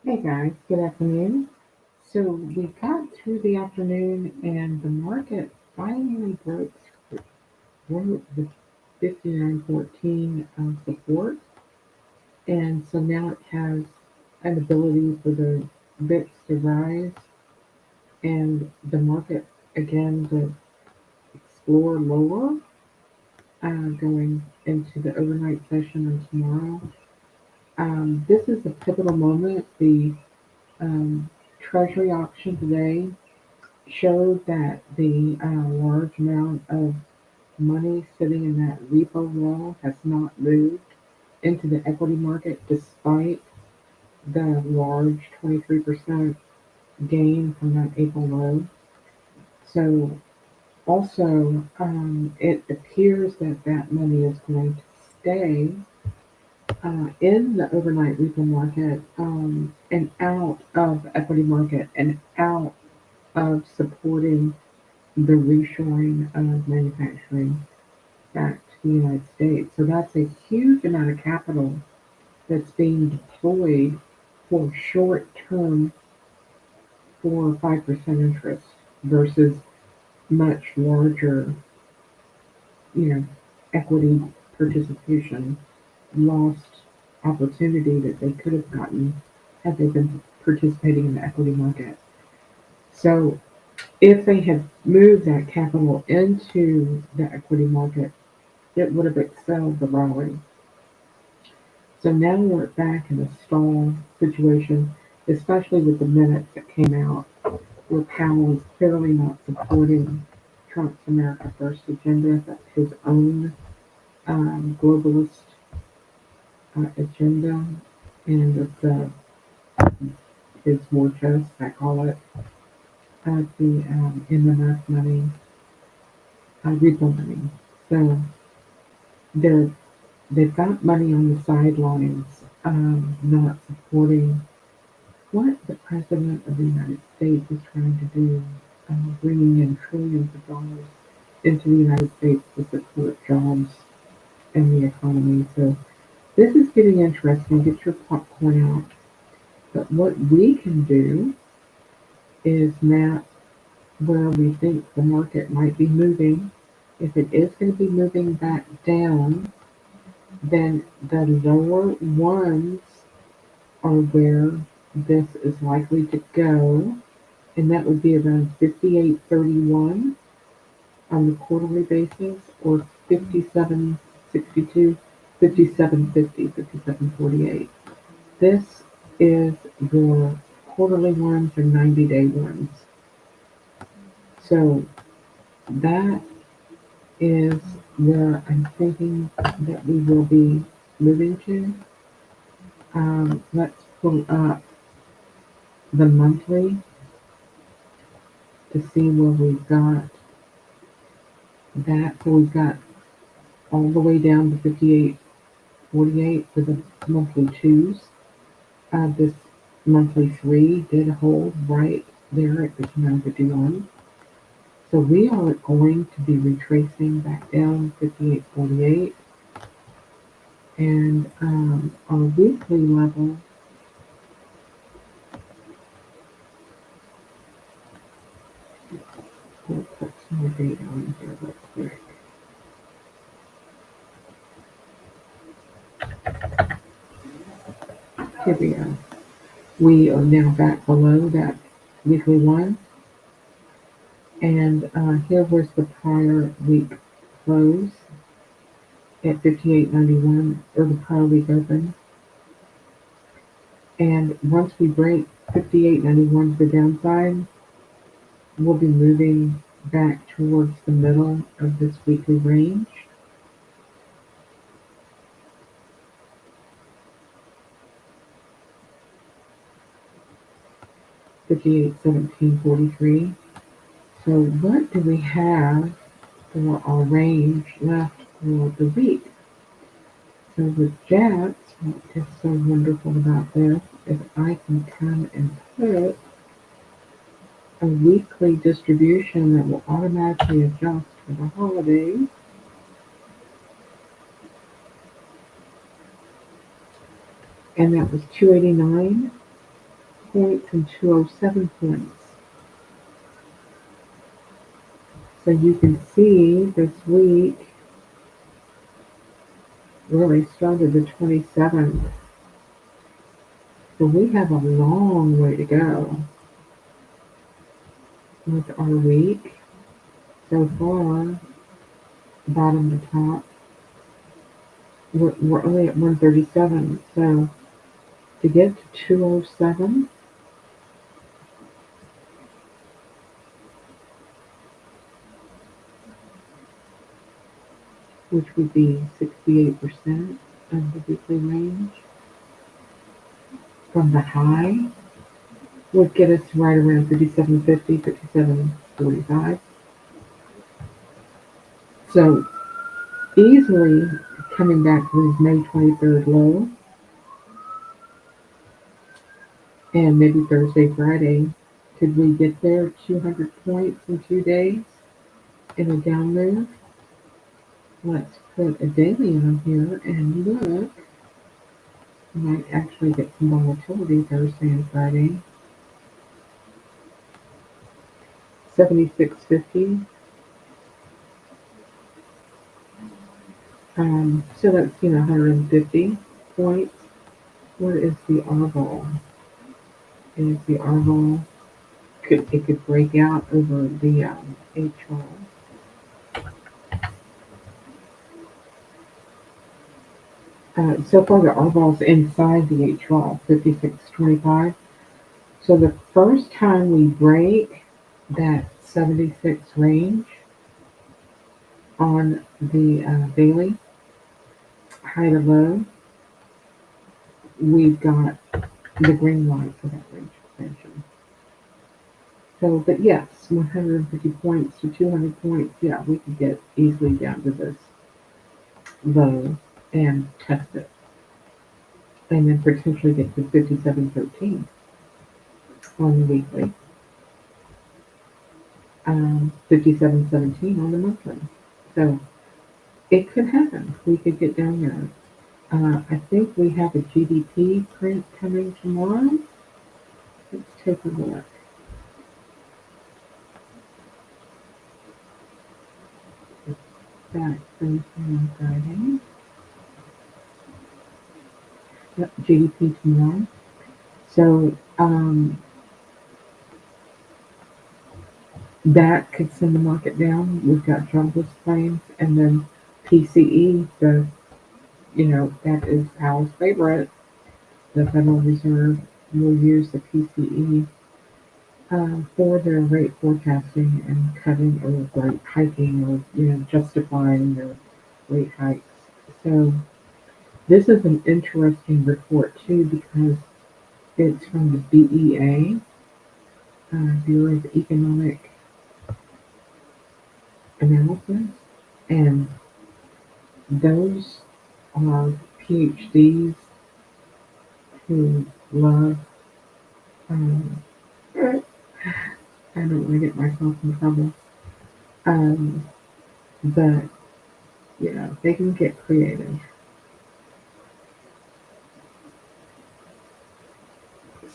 Hey guys, good afternoon. So we got through the afternoon and the market finally broke the 59.14 support. And so now it has an ability for the VIX to rise and the market again to explore lower, going into the overnight session and tomorrow. This is a pivotal moment. The Treasury auction today showed that the large amount of money sitting in that repo wall has not moved into the equity market despite the large 23% gain from that April low. So also, it appears that that money is going to stay in the overnight repo market, and out of the equity market and out of supporting the reshoring of manufacturing back to the United States. So that's a huge amount of capital that's being deployed for short term 4 or 5% interest versus much larger, you know, equity participation, lost opportunity that they could have gotten had they been participating in the equity market. So if they had moved that capital into the equity market, it would have excelled the rally. So now we're back in a stall situation, especially with the minutes that came out where Powell is clearly not supporting Trump's America First agenda, but his own globalist agenda and his war chest, I call it, the MMF money, repo money. So they're they've got money on the sidelines, not supporting what the President of the United States is trying to do, bringing in trillions of dollars into the United States to support jobs and the economy. So this is getting interesting. Get your popcorn out. But what we can do is map where we think the market might be moving. If it is going to be moving back down, then the lower ones are where this is likely to go, and that would be around 58.31 on the quarterly basis, or 57.62, 57.50, 57.48. This is your quarterly ones or 90-day ones. So that is where I'm thinking that we will be moving to. Let's pull up the monthly to see where we've got that. So we've got all the way down to 58.48 for the monthly twos. This monthly three did hold right there at 59.51. So we are going to be retracing back down 58.48. And our weekly level, we'll put some more data on here real quick. Here we go. We are now back below that weekly one. And here was the prior week close at 58.91, or the prior week open. And once we break 58.91 to the downside, we'll be moving back towards the middle of this weekly range. $58.17.43. So what do we have for our range left for the week? So with Jats, what is so wonderful about this is I can come and put a weekly distribution that will automatically adjust for the holidays. And that was 289. points and 207 points. So you can see this week really started the 27th. So we have a long way to go with our week. So far, bottom to top, we're only at 137. So to get to 207, which would be 68% of the weekly range from the high, would get us right around 57.50, 57.45. So easily coming back to his May 23rd low and maybe Thursday, Friday. Could we get there 200 points in 2 days in a down move? Let's put a daily on here and look. Might actually get some volatility Thursday and Friday. 76.50. So that's 150 points. What is the R ball? Is the R ball it could break out over the HR. So far the R ball's inside the HR, 56.25. So the first time we break that 76 range on the daily high to low, we've got the green light for that range extension. So, but yes, 150 points to 200 points, yeah, we could get easily down to this low and test it. And then potentially get to 57.13 on the weekly. 57.17 on the monthly. So it could happen. We could get down there. I think we have a GDP print coming tomorrow. Let's take a look. Back Thursday and Friday. Yep, GDP tomorrow. So that could send the market down. We've got jobless claims, and then PCE. That is Powell's favorite. The Federal Reserve will use the PCE for their rate forecasting and cutting or rate hiking or justifying their rate hikes. So this is an interesting report too because it's from the BEA, Bureau of Economic Analysis, and those are PhDs who love. Um, I don't want to get myself in trouble, but they can get creative.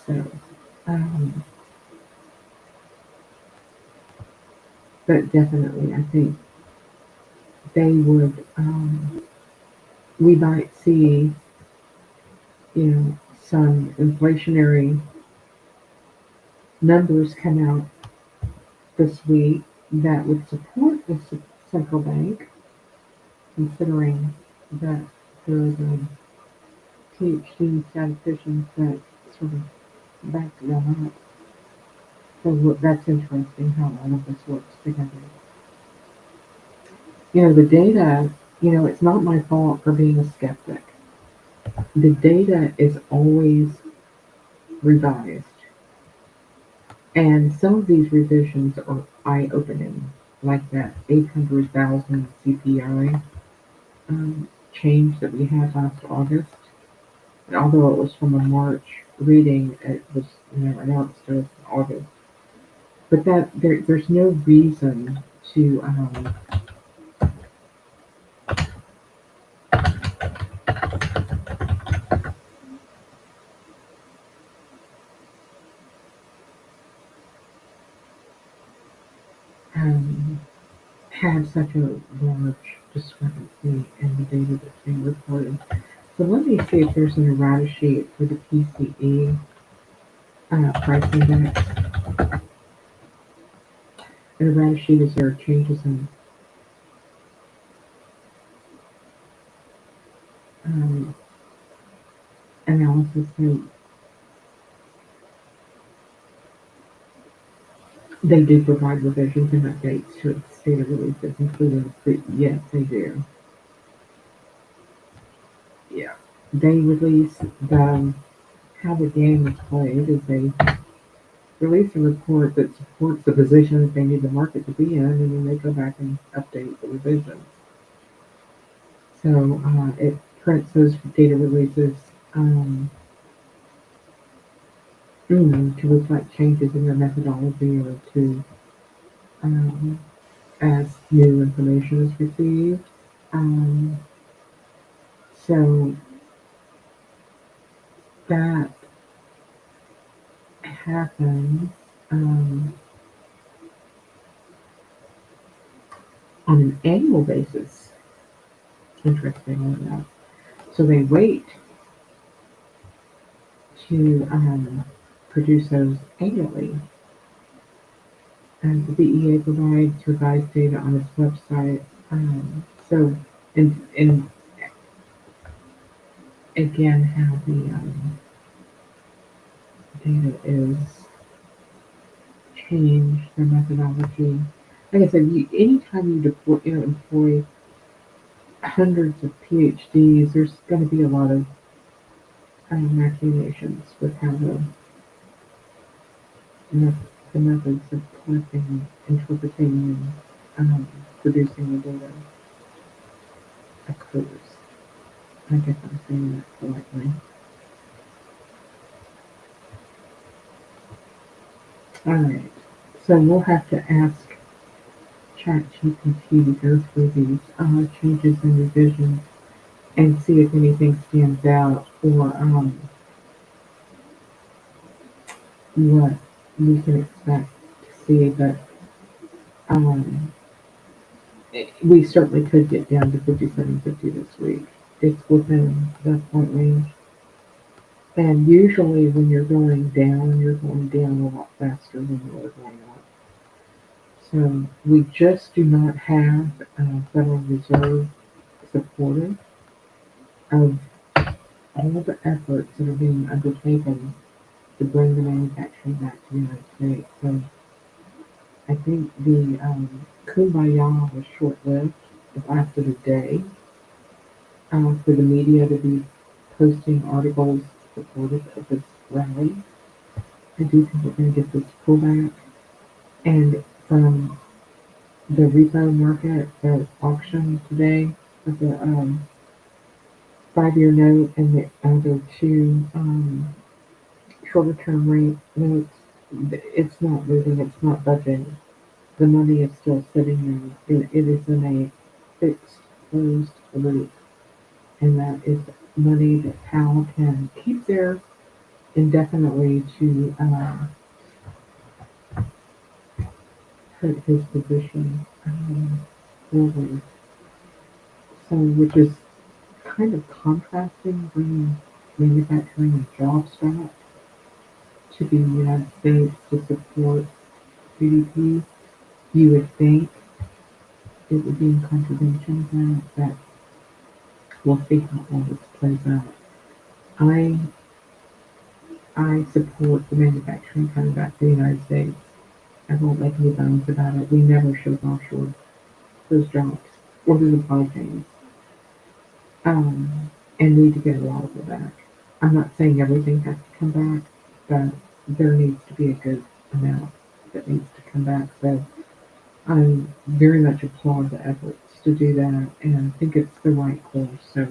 So, um, but definitely, I think they would. We might see, some inflationary numbers come out this week that would support the central bank, considering that there's a PhD statisticians that sort of back them up. So that's interesting how all of this works together. The data, it's not my fault for being a skeptic. The data is always revised. And some of these revisions are eye-opening, like that 800,000 CPI change that we had last August. And although it was from a March reading, it was announced as August. But there's no reason to um, had such a large discrepancy in the data that's being reported. So let me see if there's an errata sheet for the PCE price index. An errata sheet is there changes in um, analysis. So they do provide revisions and updates to its data releases, including yes, they do. Yeah, they release the how the game is played is they release a report that supports the position that they need the market to be in, and then they go back and update the revisions. So it prints those data releases, to reflect changes in their methodology or to um, as new information is received. Um, so that happens on an annual basis, interestingly enough. So they wait to produce those annually. And the BEA provides revised data on its website. So, and again, how the data is changed, their methodology. Like I said, anytime you employ hundreds of PhDs, there's going to be a lot of machinations with how the, the methods of collecting, interpreting, and producing the data occurs. I guess I'm saying that politely. All right. So we'll have to ask ChatGPT to go through these changes and revisions and see if anything stands out or what we can expect to see. But um, we certainly could get down to 57.50 this week. It's within that point range. And usually when you're going down a lot faster than you are going up. So we just do not have Federal Reserve supportive of all the efforts that are being undertaken to bring the manufacturing back to the United States. So I think the kumbaya was short-lived. It lasted a day for the media to be posting articles supportive of this rally. I do think we're going to get this pullback. And from the repo market, the auction today of the 5-year note and the other two shorter term rate notes, it's not moving, it's not budging. The money is still sitting there. It is in a fixed, closed loop. And that is money that Powell can keep there indefinitely to hurt his position forward. So, which is kind of contrasting bringing manufacturing and jobs back to the United States to support GDP. You would think it would be in contravention of that, but we'll see how all this plays out. I I support the manufacturing coming back to the United States. I won't make any bones about it. We never should have offshored those jobs or the supply chains, and need to get a lot of it back. I'm not saying everything has to come back, but there needs to be a good amount that needs to come back. So I very much applaud the efforts to do that and think it's the right course. So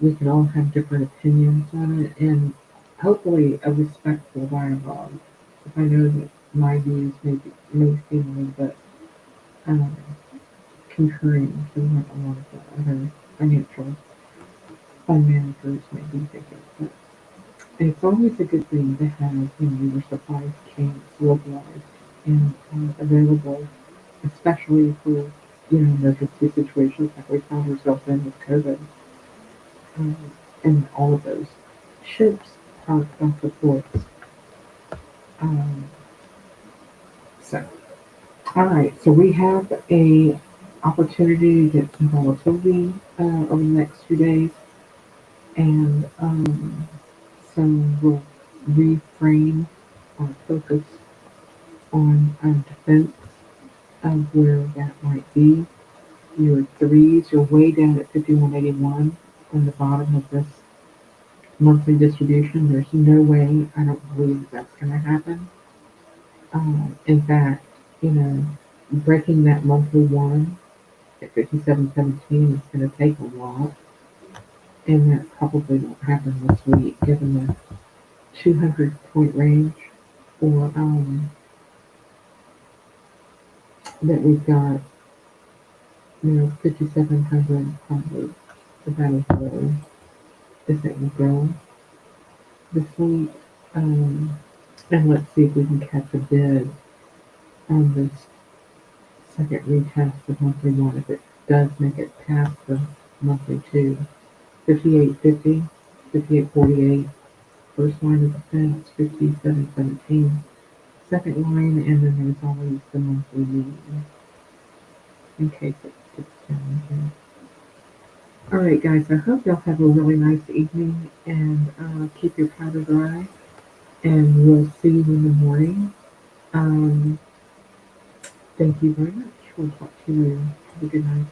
we can all have different opinions on it and hopefully a respectful dialogue. If I know that my views may seem a little bit um, contrarian to what a lot of the other financial fund managers may be thinking. But it's always a good thing to have your supply chains localized and available especially for, emergency situations like we found ourselves in with COVID, um, and all of those ships parked off the ports. Um, so, all right, so we have a opportunity to get some volatility over the next few days, and so we'll reframe our focus on defense of where that might be. Your threes, you're way down at 5181 on the bottom of this monthly distribution. There's no way, I don't believe that's going to happen. In fact, breaking that monthly one at 5717 is going to take a lot, and that probably won't happen this week, given the 200-point range or that we've got, 5700 probably about as low as it will go this week. Um, and let's see if we can catch a bid on this second retest of monthly one if it does make it past the monthly two. 5850, 5848, first line of defense, 5717, second line, and then there's always the monthly need in case it gets challenging. All right, guys, I hope y'all have a really nice evening and keep your powder dry, and we'll see you in the morning. Um, Thank you very much. We'll talk to you later. Have a good night.